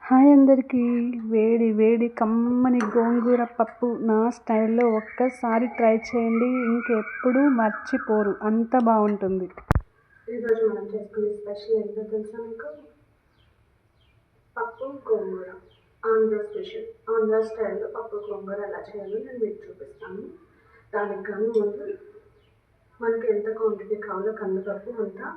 Hi అందరికీ. వేడి వేడి కమ్మని గోంగూర పప్పు నా స్టైల్లో ఒక్కసారి ట్రై చేయండి, ఇంకెప్పుడు మర్చిపోరు, అంత బాగుంటుంది. ఈరోజు మనం చేసుకునే స్పెషల్ ఏంటో తెలుసా మీకు? పప్పు గోంగూర. ఆంధ్ర స్పెషల్. ఆంధ్ర స్టైల్లో పప్పు గోంగూర ఎలా చేయాలో నేను మీకు చూపిస్తాను. దానికి కానీ ముందు మనకి ఎంత క్వాంటిటీ కావాలో కందిపప్పు అంతా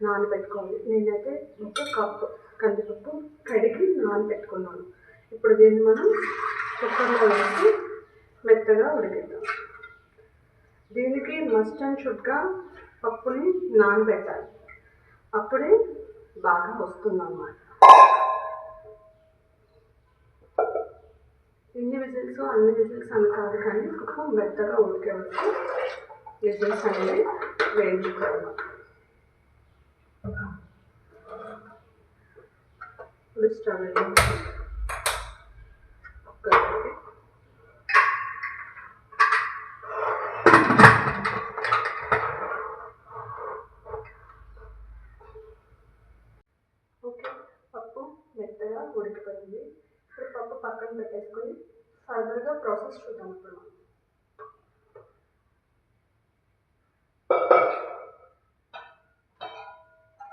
నానబెట్టుకోవాలి. నేనైతే ఒక కప్పు కందిపప్పు కడిగి నానబెట్టుకున్నాను. ఇప్పుడు దీన్ని మనం కుక్కర్లో వేసి మెత్తగా ఉడికిద్దాం. దీనికి మస్ట్ అండ్ షుడ్గా పప్పుని నానబెట్టాలి, అప్పుడే బాగా వస్తుందన్నమాట. అన్ని విజిల్స్ అని కాదు, కానీ పప్పు మెత్తగా ఉడికే వరకు విజిల్స్ అనేవి వేయించుకోవాలి. ఇప్పుడు స్టవ్ కుక్కర్ ఓకే, పప్పు మెత్తగా ఉడికిపోయింది. ఇప్పుడు పప్పు పక్కన పెట్టేసుకొని ఫర్దర్గా ప్రాసెస్ చూద్దాం. ఇప్పుడు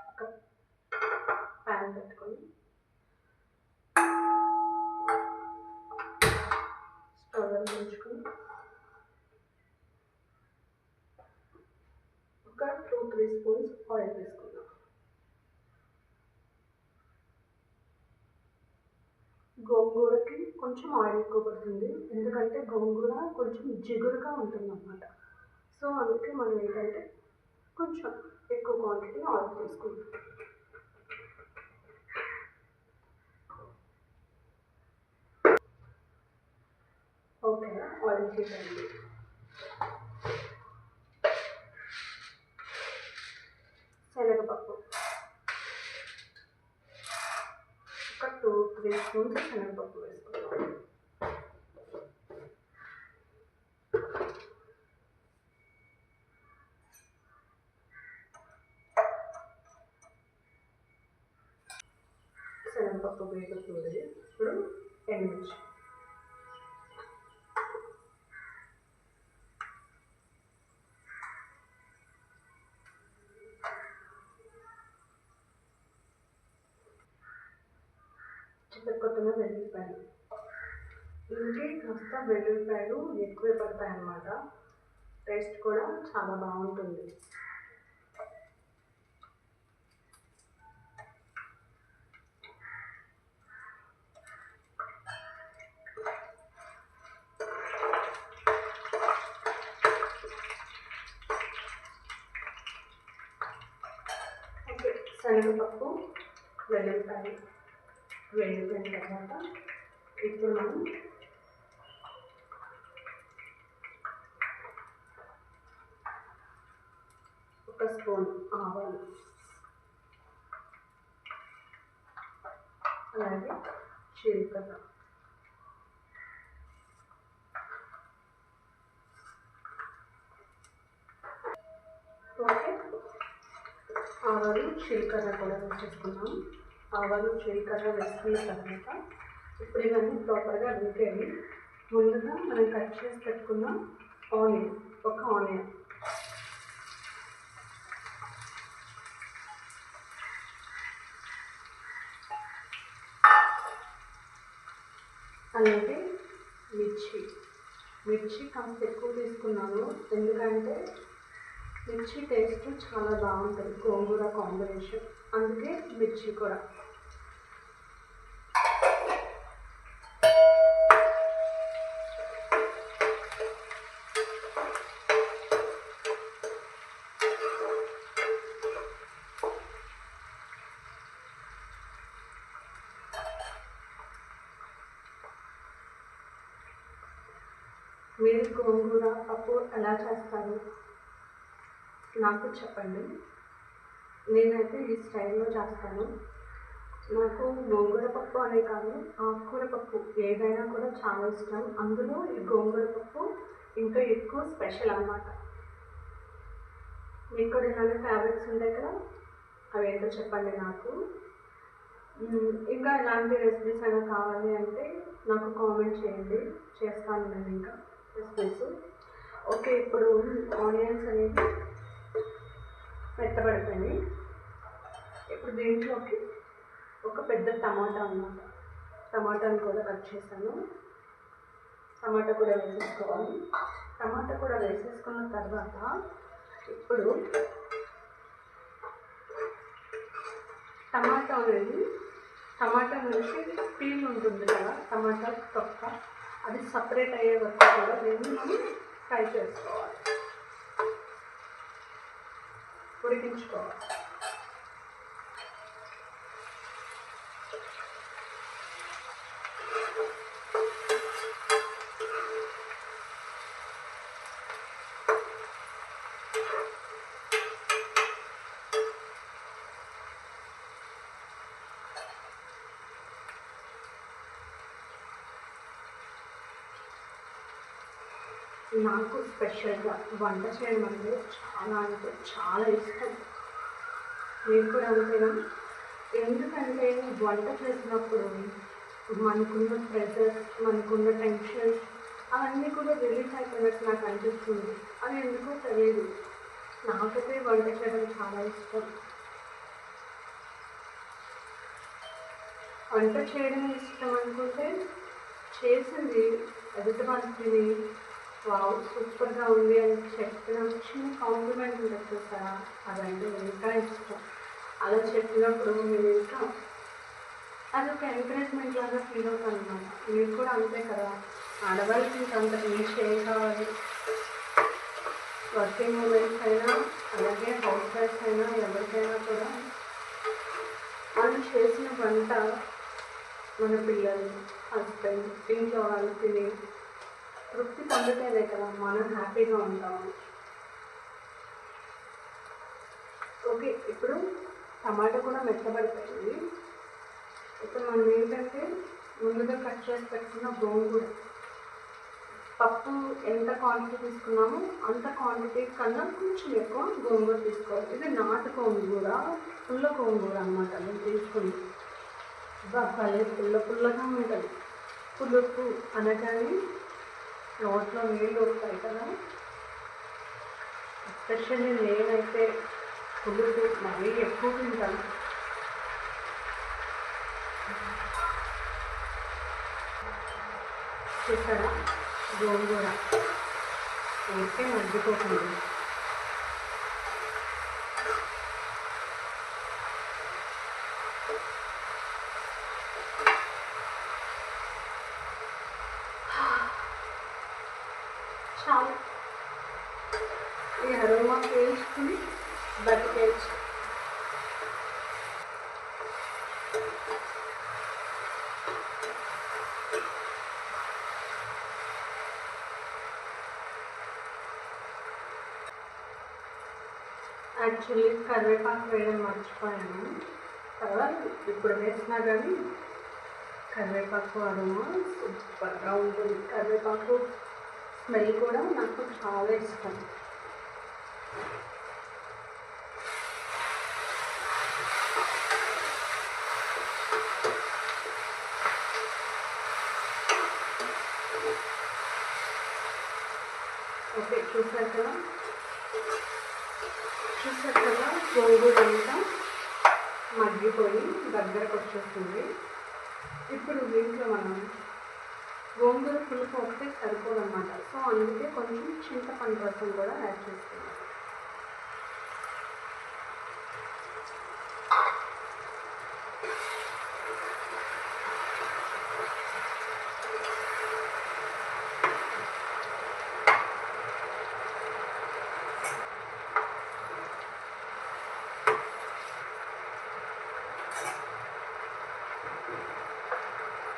ఒక ప్యాన్ పెట్టుకొని స్టవ్ ఉంచుకొని ఒక 2-3 స్పూన్స్ ఆయిల్ వేసుకుందాం. గోంగూరకి కొంచెం ఆయిల్ ఎక్కువ పడుతుంది, ఎందుకంటే గోంగూర కొంచెం జిగురుగా ఉంటుంది అన్నమాట. సో అందుకే మనం ఏంటంటే కొంచెం ఎక్కువ క్వాంటిటీ ఆయిల్ తీసుకుంటాం. ఓకే, ఆయిల్ హీట్ అయింది. శనగపప్పు ఒక 2-3 స్పూన్స్ శనగపప్పు వేసుకుందాం. శనగపప్పు వేగుతుంది. ఇప్పుడు ఎండుమిర్చి, చిత్తకొట్టున వెల్లుల్లిపాయలు. ఇంకే కాస్త వెల్లుల్లిపాయలు ఎక్కువే పడతాయి అన్నమాట. టేస్ట్ కూడా చాలా బాగుంటుంది. ఓకే, శనగపప్పు వెల్లుల్లిపాయలు వేగిపోయిన తర్వాత ఇప్పుడు మనం ఒక స్పూన్ ఆవాలు, అలాగే జీలకర్ర, ఓకే, ఆవాలు జీలకర్ర కూడా వేసేసుకున్నాం. ఆవాలు జీలకర్ర వేసుకున్న తర్వాత ఇప్పుడు ఇవన్నీ ప్రాపర్గా ఉడికేవి. ముందుగా మనం కట్ చేసి పెట్టుకున్న ఆనియన్, ఒక ఆనియన్, అలాగే మిర్చి కాస్త ఎక్కువ తీసుకున్నాను, ఎందుకంటే మిర్చి టేస్ట్ చాలా బాగుంటుంది గోంగూర కాంబినేషన్, అందుకే మిర్చి కూడా. మీరు గోంగూర పప్పు ఎలా చేస్తారు నాకు చెప్పండి. నేనైతే ఈ స్టైల్లో చేస్తాను. నాకు గోంగూర పప్పు అనే కాదు, ఆకుకూర పప్పు ఏదైనా కూడా చాలా ఇష్టం. అందులో ఈ గోంగూర పప్పు ఇంకా ఎక్కువ స్పెషల్ అన్నమాట. మీకు కూడా ఇలాంటి ఫేవరెట్స్ ఉంటాయి కదా, అవేంటో చెప్పండి నాకు. ఇంకా ఎలాంటి రెసిపీస్ అయినా కావాలి అంటే నాకు కామెంట్ చేయండి, చేస్తాను నేను ఇంకా రెసిపీస్. ఓకే, ఇప్పుడు ఆనియన్స్ అనేది మెత్తబడిపోయినాయి. ఇప్పుడు దీంట్లోకి ఒక పెద్ద టమాటా అన్నమాట, టమాటాని కూడా కట్ చేశాను. టమాటా కూడా వేసేసుకోవాలి. టమాటా కూడా వేసేసుకున్న తర్వాత ఇప్పుడు టమాటా నుంచి పీల్ ఉంటుంది కదా, టమాటా తొక్క, అది సపరేట్ అయ్యే వరకు కూడా దీన్ని మనం ఫ్రై చేసుకోవాలి, ఉడికించుకోవాలి. నాకు స్పెషల్గా వంట చేయడం అంటే చాలా ఇష్టం. మీరు కూడా అంతేనా? ఎందుకంటే వంట చేసినప్పుడు మనకున్న ప్రెషర్, మనకున్న టెన్షన్ అవన్నీ కూడా రిలీఫ్ అయిపోయినట్టు నాకు అనిపిస్తుంది. అది ఎందుకో తెలియదు, నాకైతే వంట చేయడం చాలా ఇష్టం. వంట చేయడం ఇష్టం అనుకుంటే చేసింది ఎదుటి వాళ్ళని వావ్ సూపర్గా ఉంది అని చెప్పిన చిన్న కాంప్లిమెంట్ ఉంటుంది చూసారా, అదంటే ఇంకా ఇష్టం. అలా చెప్పినప్పుడు నేను ఇంకా అదొక ఎంకరేజ్మెంట్ లాగా ఫీల్ అవుతాను అనమాట. మీరు కూడా అంతే కదా, ఆడవాళ్ళకి ఇంకా అంత రీచ్ ఏం కావాలి. వర్కింగ్ ఉమెన్స్ అయినా అలాగే హౌస్ వైఫ్స్ అయినా ఎవరికైనా కూడా వాళ్ళు చేసిన వంట మన పిల్లలు, హస్బెండ్, ఇంట్లో వాళ్ళు తిని తృప్తి పొందితేనే కదా మనం హ్యాపీగా ఉంటాము. ఓకే, ఇప్పుడు టమాటా కూడా మెత్తబడిపోయింది. ఇప్పుడు మనం ఏంటంటే ముందుగా కట్ చేసి పెట్టుకున్న గోంగూర, పప్పు ఎంత క్వాంటిటీ తీసుకున్నామో అంత క్వాంటిటీ కన్నా కొంచెం ఎక్కువ గోంగూర తీసుకోవాలి. ఇది నాటు గోంగూర, పుల్ల గోంగూర అన్నమాట. నేను తీసుకుంది భలే పుల్లగా ఉంటుంది. పులుపు అనగానే నోట్లో నీళ్ళు వస్తాయి కదా. ఎస్పెషల్లీ నేనైతే పులుపు మరీ ఎక్కువ తింటాను. చూసారా, గోంగూర ఊరికే మగ్గిపోతుంది. చాలు, ఈ అరోమా పీల్చుకుని బతికేయచ్చు. యాక్చువల్లీ కరివేపాకు వేయడం మర్చిపోయాను కదా, ఇప్పుడు వేసినా కానీ కరివేపాకు అరోమా సూపర్గా ఉంటుంది. కరివేపాకు స్మెల్ కూడా నాకు చాలా ఇష్టం. ఓకే, చూసారు కదా గోంగూర అంతా మగ్గిపోయి దగ్గరకు వచ్చేస్తుంది. ఇప్పుడు దీంట్లో మనం గోంగూర పులుపు ఒకటే సరిపోదన్నమాట. సో అందుకే కొంచెం చింతపండు రసం కూడా యాడ్ చేస్తున్నాం.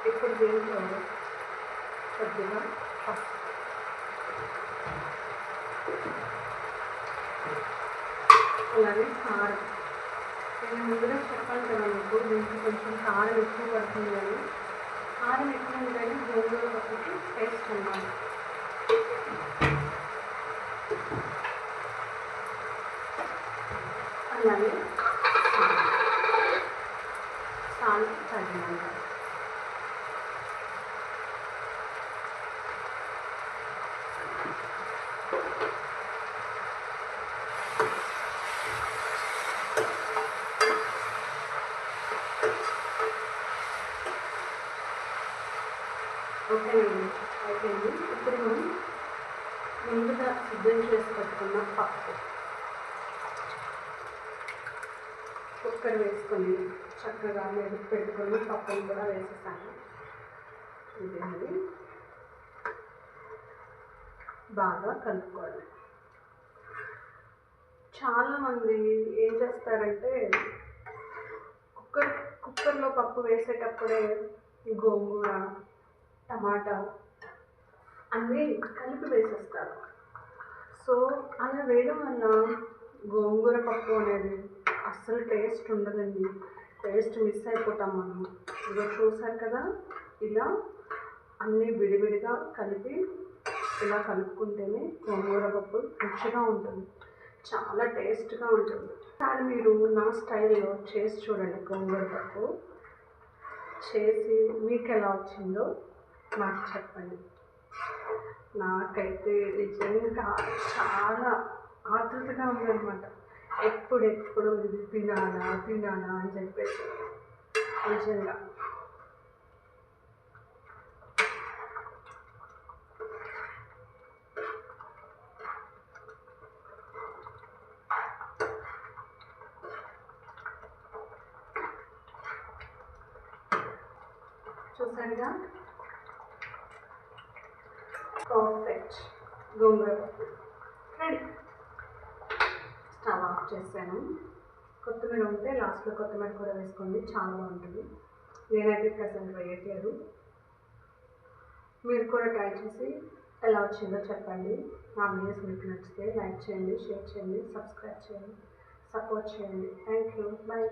ఇప్పుడు దీంట్లో కొద్దిగా పసుపు, అలాగే కారం. నేను ముందుగా చెప్పాను కదా మీకు, దీనికి కొంచెం కారం ఎక్కువ పడుతుంది అని. కారం ఎక్కువ ఉంటేనే గోంగూర పప్పుకి టేస్ట్ అన్నమాట. అలాగే చాలా తగినంత. ఓకేనండి, అయిపోయింది. ఇప్పుడు మనం ముందుగా సిద్ధం చేసి పెట్టుకున్న పప్పు కుక్కర్ వేసుకొని చక్కగా మెదుపు పెట్టుకొని పప్పును కూడా వేసేసాను. ఇదేంటి బాగా కలుపుకోవాలి. చాలామంది ఏం చేస్తారంటే కుక్కర్లో పప్పు వేసేటప్పుడే గోంగూర, టమాటా అన్నీ కలిపి వేసేస్తారు. సో అలా వేయడం వల్ల గోంగూర పప్పు అనేది అస్సలు టేస్ట్ ఉండదండి. టేస్ట్ మిస్ అయిపోతాం మనం. ఇదో చూసారు కదా, ఇలా అన్నీ విడివిడిగా కలిపి ఇలా కలుపుకుంటేనే గోంగూర పప్పు రుచిగా ఉంటుంది, చాలా టేస్ట్గా ఉంటుంది. కానీ మీరు నా స్టైల్లో చేసి చూడండి. గోంగూర పప్పు చేసి మీకు ఎలా వచ్చిందో నాకు చెప్పండి. నాకైతే నిజంగా చాలా ఆతృతగా ఉందన్నమాట. ఎప్పుడెప్పుడు ఇది తినాలా తినాలా అని చెప్పేసి. నిజంగా చూసారుగా, పర్ఫెక్ట్ గోంగూర పప్పు రెడీ. స్టవ్ ఆఫ్ చేశాను. కొత్తిమీర ఉంటే లాస్ట్లో కొత్తిమీర కూడా వేసుకోండి, చాలా బాగుంటుంది. నేనైతే ప్రజెంట్ వేయట్లేదు. మీరు కూడా ట్రై చేసి ఎలా వచ్చిందో చెప్పండి. నా వీడియోస్ మీకు నచ్చితే లైక్ చేయండి, షేర్ చేయండి, సబ్స్క్రైబ్ చేయండి, సపోర్ట్ చేయండి. Thank you, bye.